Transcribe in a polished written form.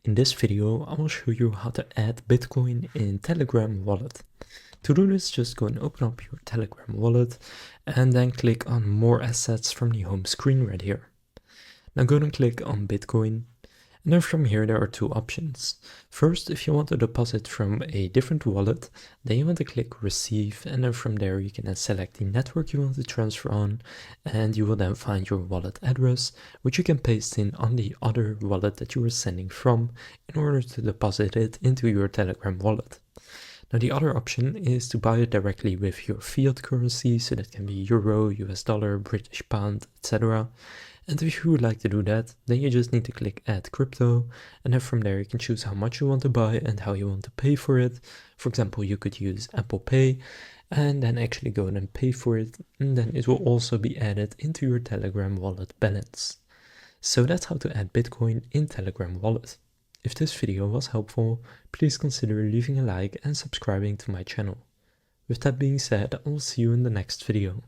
In this video, I will show you how to add Bitcoin in Telegram wallet. To do this, just go and open up your Telegram wallet and then click on More Assets from the home screen right here. Now go and click on Bitcoin, and then from here there are two options. First, if you want to deposit from a different wallet, then you want to click Receive, and then from there you can then select the network you want to transfer on, and you will then find your wallet address, which you can paste in on the other wallet that you were sending from in order to deposit it into your Telegram wallet. Now the other option is to buy it directly with your fiat currency, so that can be Euro, US dollar, British pound, etc. And if you would like to do that, then you just need to click Add Crypto, and then from there you can choose how much you want to buy and how you want to pay for it. For example, you could use Apple Pay, and then actually go and pay for it, and then it will also be added into your Telegram wallet balance. So that's how to add Bitcoin in Telegram wallet. If this video was helpful, please consider leaving a like and subscribing to my channel. With that being said, I will see you in the next video.